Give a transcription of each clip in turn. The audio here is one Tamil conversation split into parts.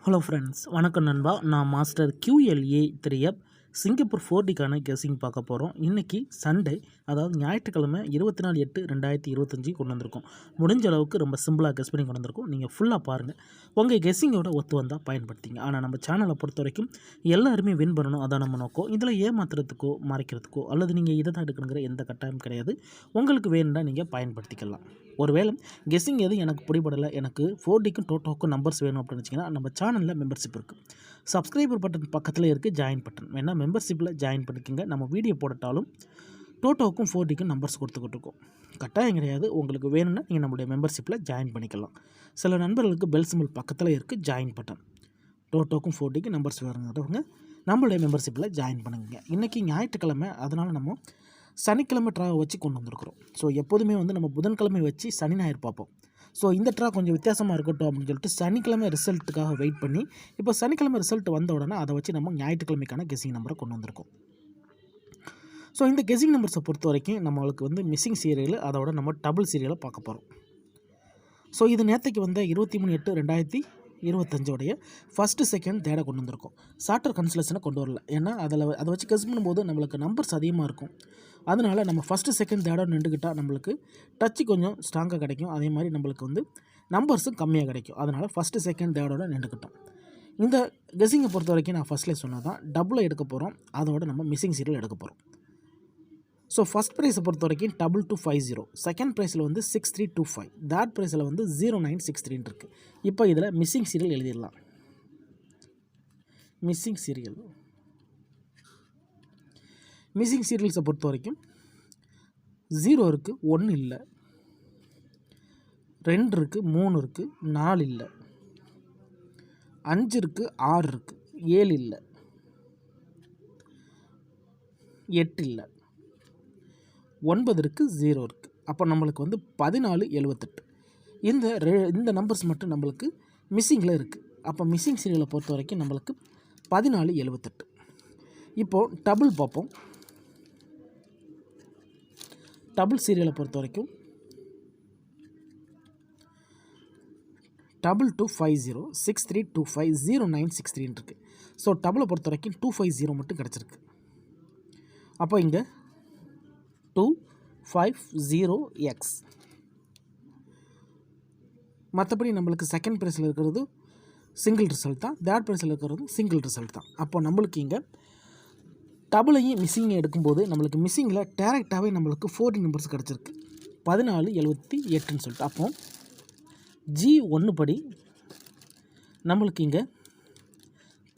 ஹலோ ஃப்ரெண்ட்ஸ், வணக்கம் நண்பா. நான் மாஸ்டர் QLA 3F சிங்கப்பூர் 4Dக்கான கெஸிங் பார்க்க போகிறோம். இன்றைக்கி சண்டே, அதாவது ஞாயிற்றுக்கிழமை 24/8/2025 கொண்டு வந்திருக்கோம். முடிஞ்ச அளவுக்கு ரொம்ப சிம்பிளாக கெஸ் பண்ணி கொண்டு வந்திருக்கோம். நீங்கள் ஃபுல்லாக பாருங்கள். உங்கள் கெஸ்ஸிங்கோட ஒத்து வந்தால் பயன்படுத்திங்க. ஆனால் நம்ம சேனலை பொறுத்த வரைக்கும் எல்லாருமே வின் பண்ணணும், அதான் நம்ம நோக்கம். இதில் ஏமாத்துறதுக்கோ மறைக்கிறதுக்கோ அல்லது நீங்கள் இதை தான் எடுக்கணுங்கிற எந்த கட்டாயம் கிடையாது. உங்களுக்கு வேணும்னா நீங்கள் பயன்படுத்திக்கலாம். ஒருவேளை கெஸ்ஸிங் எது எனக்கு பிடிபடலை, எனக்கு 4Dக்கும் டோட்டோக்கும் நம்பர்ஸ் வேணும் அப்படின்னு வச்சிங்கன்னா நம்ம சேனலில் மெம்பர்ஷிப் இருக்குது. சப்ஸ்கிரைபர் பட்டன் பக்கத்தில் இருக்குது ஜாயின் பட்டன். வேணால் மெம்பர்ஷிப்பில் ஜாயின் பண்ணிக்கோங்க. நம்ம வீடியோ போட்டாலும் டோட்டோக்கும் 4Dக்கும் நம்பர்ஸ் கொடுத்துக்கிட்டு இருக்கோம். கட்டாயம் கிடையாது. உங்களுக்கு வேணும்னா நீங்கள் நம்மளுடைய மெம்பர்ஷிப்பில் ஜாயின் பண்ணிக்கலாம். சில நண்பர்களுக்கு பெல் சிம்பிள் பக்கத்தில் இருக்குது ஜாயின் பட்டன். டோட்டோக்கும் 4Dக்கும் நம்பர்ஸ் வேணுங்கிறவங்க நம்மளுடைய மெம்பர்ஷிப்பில் ஜாயின் பண்ணுங்க. இன்றைக்கி ஞாயிற்றுக்கிழமை, அதனால் நம்ம சனிக்கிழமை ட்ராவை வச்சு கொண்டு வந்திருக்கிறோம். ஸோ எப்போதுமே நம்ம புதன்கிழமை வச்சு சனி ஞாயிறு பார்ப்போம். ஸோ இந்த ட்ரா கொஞ்சம் வித்தியாசமாக இருக்கட்டும் அப்படின்னு சொல்லிட்டு சனிக்கிழமை ரிசல்ட்டுக்காக வெயிட் பண்ணி இப்போ சனிக்கிழமை ரிசல்ட் வந்த உடனே அதை வச்சு நம்ம ஞாயிற்றுக்கிழமைக்கான கெஸிங் நம்பரை கொண்டு வந்திருக்கோம். ஸோ இந்த கெஸிங் நம்பர்ஸை பொறுத்த வரைக்கும் நம்மளுக்கு மிஸ்ஸிங் சீரியல், அதோட நம்ம டபுள் சீரியலை பார்க்க போகிறோம். ஸோ இது நேற்றுக்கு 23/8/2025 ஃபஸ்ட்டு செகண்ட் தேட கொண்டு வந்திருக்கோம். சார்ட்டர் கன்சலேஷனை கொண்டு வரல. ஏன்னா அதை வச்சு கெஸ் பண்ணும்போது நம்மளுக்கு நம்பர்ஸ் அதிகமாக இருக்கும். அதனால் நம்ம ஃபஸ்ட்டு செகண்ட் தேட நின்றுக்கிட்டால் நம்மளுக்கு டச்சு கொஞ்சம் ஸ்ட்ராங்காக கிடைக்கும். அதே மாதிரி நம்மளுக்கு நம்பர்ஸும் கம்மியாக கிடைக்கும். அதனால் ஃபஸ்ட்டு செகண்ட் தேடோட நின்றுக்கிட்டோம். இந்த கெஸ்ஸிங்கை பொறுத்த வரைக்கும் நான் ஃபஸ்ட்லேயே சொன்னதான் டபுளை எடுக்க போகிறோம். அதோட நம்ம மிஸ்ஸிங் சீரியல் எடுக்க போகிறோம். ஸோ ஃபஸ்ட் ப்ரைஸை பொறுத்த வரைக்கும் 2250, செகண்ட் ப்ரைஸில் 6325, தேர்ட் ப்ரைஸில் 0963 இருக்குது. இப்போ இதில் மிஸ்ஸிங் சீரியல் எழுதிடலாம். மிஸ்ஸிங் சீரியல்ஸை பொறுத்த வரைக்கும் 0 இருக்குது, 1 இல்லை, 2 இருக்குது, 3 இருக்குது, 4 இல்லை, 5 இருக்குது, 6 இருக்குது, 7 இல்லை, 8 இல்லை, 9 இருக்குது, 0 இருக்குது. அப்போ நம்மளுக்கு 1478. இந்த நம்பர்ஸ் மட்டும் நம்மளுக்கு மிஸ்ஸிங்கில் இருக்குது. அப்போ மிஸ்ஸிங் சீரியலை பொறுத்த வரைக்கும் நம்மளுக்கு 1478. இப்போது டபுள் பார்ப்போம். டபுள் சீரியலை பொறுத்த வரைக்கும் 2250, 6325, 0963 இருக்குது. ஸோ டபுளை பொறுத்த வரைக்கும் 250 மட்டும் கிடச்சிருக்கு. அப்போ இங்கே 250X. மற்றபடி நம்மளுக்கு செகண்ட் ப்ரைஸில் இருக்கிறது சிங்கிள் ரிசல்ட் தான், தேர்ட் ப்ரைஸில் இருக்கிறது சிங்கிள் ரிசல்ட் தான். அப்போ நம்மளுக்கு இங்கே டபுளையும் மிஸ்ஸிங்கை எடுக்கும்போது நம்மளுக்கு மிஸ்ஸிங்கில் டேரெக்டாகவே நம்மளுக்கு 40 நம்பர்ஸ் கிடச்சிருக்கு, 1478ன்னு சொல்லிட்டு. அப்போ G1 படி நம்மளுக்கு இங்கே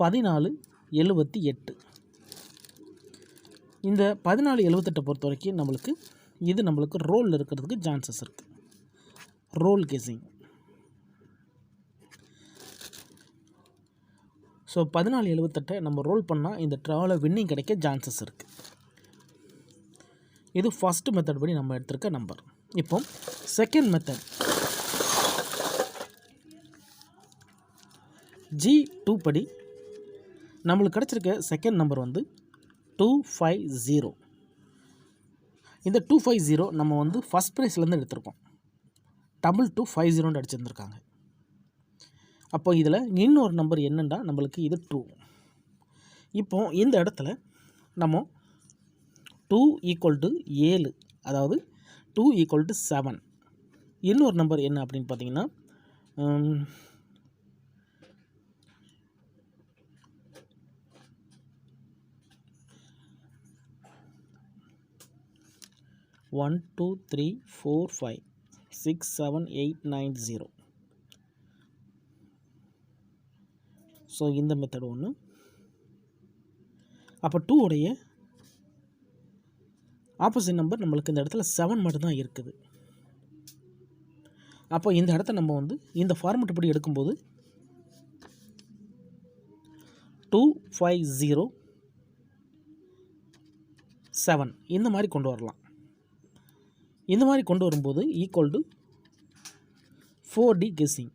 1478. இந்த 1478 பொறுத்த வரைக்கும் நம்மளுக்கு ரோலில் இருக்கிறதுக்கு சான்சஸ் இருக்குது. Role guessing. ஸோ 1478 நம்ம ரோல் பண்ணால் இந்த ட்ராவில் வின்னிங் கிடைக்க சான்சஸ் இருக்குது. இது ஃபஸ்ட்டு மெத்தட் படி நம்ம எடுத்திருக்க நம்பர். இப்போ செகண்ட் மெத்தட் G2 படி நம்மளுக்கு கிடச்சிருக்க செகண்ட் நம்பர் 250. இந்த 250 நம்ம ஃபஸ்ட் ப்ரைஸ்லேருந்து எடுத்திருக்கோம். 2250 அடிச்சிருந்துருக்காங்க. அப்போ இதில் இன்னொரு நம்பர் என்னென்னா நம்மளுக்கு இது 2. இப்போ இந்த இடத்துல நம்ம 2 = 7, அதாவது 2 = 7. இன்னொரு நம்பர் என்ன அப்படின்னு பார்த்தீங்கன்னா 1 2 3 4 5 6 7 8 9 0. ஸோ இந்த மெத்தட் ஒன்று. அப்போ 2 உடைய ஆப்போசிட் நம்பர் நம்மளுக்கு இந்த இடத்துல 7 மட்டும்தான் இருக்குது. அப்போ இந்த இடத்த நம்ம இந்த ஃபார்மெட் படி எடுக்கும்போது 250 7 இந்த மாதிரி கொண்டு வரலாம். இந்த மாதிரி கொண்டு வரும்போது = 4D கெஸ்ஸிங்.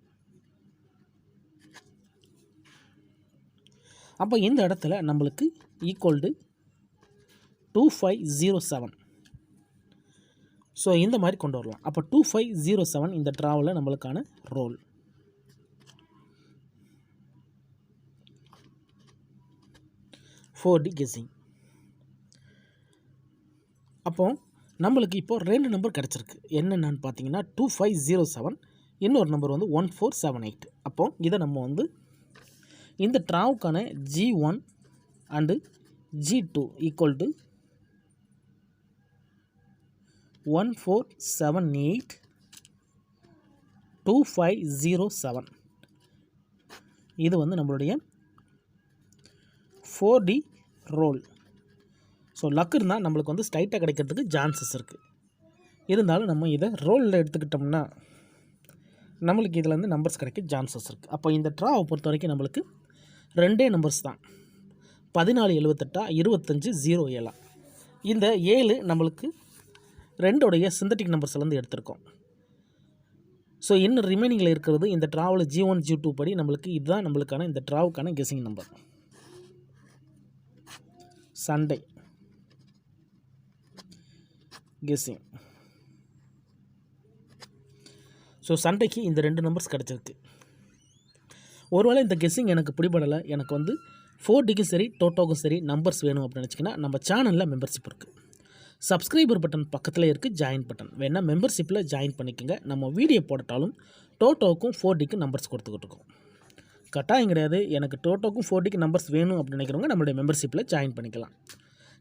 அப்போ இந்த இடத்துல நம்மளுக்கு = 2507. ஸோ இந்த மாதிரி கொண்டு வரலாம். அப்போ 2507 இந்த ட்ராவில் நம்மளுக்கான ரோல். 4D guessing. அப்போ நம்மளுக்கு இப்போது 2 நம்பர் கிடச்சிருக்கு. என்னென்னு பார்த்தீங்கன்னா 2507, இன்னொரு நம்பர் வந்து 1478. அப்போது இதை நம்ம வந்து இந்த ட்ராவுக்கான G1 and G2 equal to 1478 2507. இது வந்து நம்மளுடைய 4D ரோல். ஸோ லக் இருந்தால் நம்மளுக்கு வந்து ஸ்ட்ரைட்டாக கிடைக்கிறதுக்கு சான்சஸ் இருக்குது. இருந்தாலும் நம்ம இதை ரோலில் எடுத்துக்கிட்டோம்னா நம்மளுக்கு இதில் வந்து நம்பர்ஸ் கிடைக்க சான்சஸ் இருக்குது. அப்போ இந்த ட்ராவை பொறுத்த வரைக்கும் நம்மளுக்கு 2 நம்பர்ஸ் தான், 1478 2507. இந்த 7 நம்மளுக்கு 2 சிந்தட்டிக் நம்பர்ஸ்லேருந்து எடுத்திருக்கோம். ஸோ இன்னும் ரிமைனிங்கில் இருக்கிறது இந்த ட்ராவில் G1 G2 படி நம்மளுக்கு இதுதான் நம்மளுக்கான இந்த ட்ராவுக்கான guessing number. Sunday guessing. So சண்டைக்கு இந்த 2 நம்பர்ஸ் கிடச்சிருக்கு. ஒருவேளை இந்த கெஸ்ஸிங் எனக்கு பிடிபடலை, எனக்கு வந்து 4Dக்கும் சரி டோட்டோக்கும் சரி நம்பர்ஸ் வேணும் அப்படின்னு நினச்சிங்கன்னா நம்ம சேனலில் மெம்பர்ஷிப் இருக்குது. சப்ஸ்கிரைபர் பட்டன் பக்கத்தில் இருக்குது ஜாயின் பட்டன், வேணால் மெம்பர்ஷிப்பில் ஜாயின் பண்ணிக்கோங்க. நம்ம வீடியோ போட்டாலும் டோட்டோவுக்கும் 4Dக்கும் நம்பர்ஸ் கொடுத்துக்கிட்டு இருக்கோம். கட்டாயம் கிடையாது. எனக்கு டோட்டோக்கும் 4Dக்கு நம்பர்ஸ் வேணும் அப்படின்னு நினைக்கிறவங்க நம்மளுடைய மெம்பர்ஷிப்பில் ஜாயின் பண்ணிக்கலாம்.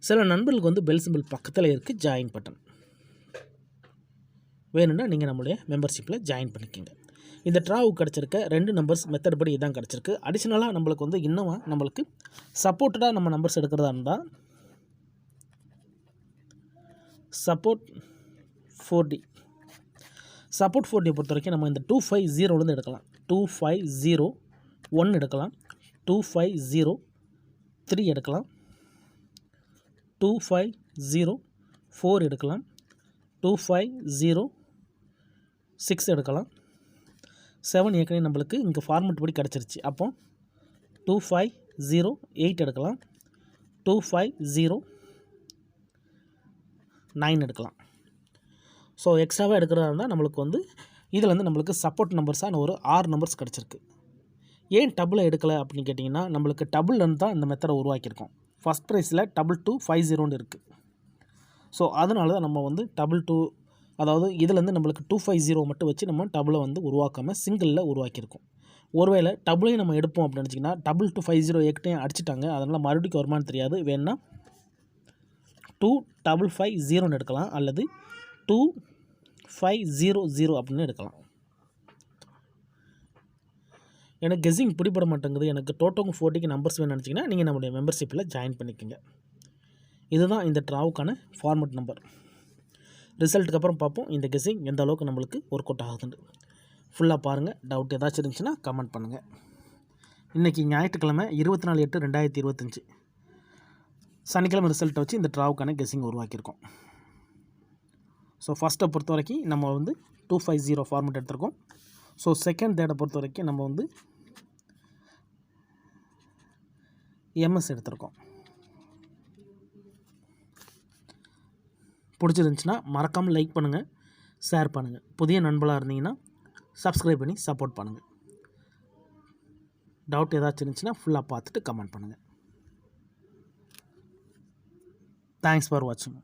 சில நண்பர்களுக்கு வந்து பெல் சிம்பிள் பக்கத்தில் இருக்குது ஜாயின் பட்டன், வேணும்னா நீங்கள் நம்மளுடைய மெம்பர்ஷிப்பில் ஜாயின் பண்ணிக்கோங்க. இந்த ட்ராவுக்கு கிடச்சிருக்க 2 நம்பர்ஸ் மெத்தட் படி இதான் கிடச்சிருக்கு. அடிஷ்னலாக நம்மளுக்கு வந்து இன்னும் நம்மளுக்கு சப்போர்ட்டடாக நம்ம நம்பர்ஸ் எடுக்கிறதா இருந்தால் சப்போர்ட் 4D பொறுத்த வரைக்கும் நம்ம இந்த 250 எடுக்கலாம், 2501 எடுக்கலாம், 2503 எடுக்கலாம், 2504 எடுக்கலாம், 2506 எடுக்கலாம். 7 ஏற்கனவே நம்மளுக்கு இங்கே ஃபார்மெட் படி கிடச்சிருச்சு. அப்போ 2508 எடுக்கலாம், 2509 எடுக்கலாம். ஸோ எக்ஸ்ட்ராவாக எடுக்கிறதா இருந்தால் நம்மளுக்கு வந்து இதில் வந்து நம்மளுக்கு சப்போர்ட் நம்பர்ஸாக ஒரு 6 நம்பர்ஸ் கிடச்சிருக்கு. ஏன் டபுளை எடுக்கலை அப்படின்னு கேட்டிங்கன்னா நம்மளுக்கு டபுள்லேருந்து தான் இந்த மெத்தடை உருவாக்கியிருக்கோம். ஃபஸ்ட் ப்ரைஸில் 2250 இருக்குது. ஸோ அதனால தான் நம்ம வந்து 22, அதாவது இதுலேருந்து நம்மளுக்கு 250 மட்டும் வச்சு நம்ம டபுளை வந்து உருவாக்காமல் சிங்கிளில் உருவாக்கியிருக்கோம். ஒருவேளை டபுளையும் நம்ம எடுப்போம் அப்படின்னு நினச்சிங்கன்னா 2250 ஏற்கனவே அடிச்சிட்டாங்க, அதனால் மறுபடியும் வருமானு தெரியாது. வேணுன்னா 2550 எடுக்கலாம், அல்லது 2500 அப்படின்னு எடுக்கலாம். எனக்கு கெஸ்ஸிங் பிடிபட மாட்டேங்குது, எனக்கு டோட்டோக்கும் 4Dக்கு நம்பர்ஸ் வேணும்னு நினச்சிங்கன்னா நீங்கள் நம்மளுடைய மெம்பர்ஷிப்பில் ஜாயின் பண்ணிக்கோங்க. இதுதான் இந்த ட்ராவுக்கான ஃபார்மெட் நம்பர். ரிசல்ட்டுக்கு அப்புறம் பார்ப்போம் இந்த கெஸ்ஸிங் எந்த அளவுக்கு நம்மளுக்கு ஒர்க் அவுட் ஆகுதுன்னு. ஃபுல்லாக பாருங்கள். டவுட் ஏதாச்சும் இருந்துச்சுன்னா கமெண்ட் பண்ணுங்கள். இன்றைக்கி ஞாயிற்றுக்கிழமை 24/8/2025 சனிக்கிழமை ரிசல்ட்டை வச்சு இந்த ட்ராவுக்கான கெஸ்ஸிங் உருவாக்கியிருக்கோம். ஸோ ஃபஸ்ட்டை பொறுத்த வரைக்கும் நம்ம வந்து 250 ஃபார்மெட் எடுத்திருக்கோம். ஸோ செகண்ட் தேர்டை பொறுத்த வரைக்கும் நம்ம வந்து எம்எஸ் எடுத்திருக்கோம். பிடிச்சிருந்துச்சின்னா மறக்காமல் லைக் பண்ணுங்கள், ஷேர் பண்ணுங்கள். புதிய நண்பர்களாக இருந்தீங்கன்னா சப்ஸ்கிரைப் பண்ணி சப்போர்ட் பண்ணுங்கள். டவுட் ஏதாச்சும் இருந்துச்சுன்னா ஃபுல்லாக பார்த்துட்டு கமெண்ட் பண்ணுங்கள். தேங்க்ஸ் ஃபார் வாட்சிங்.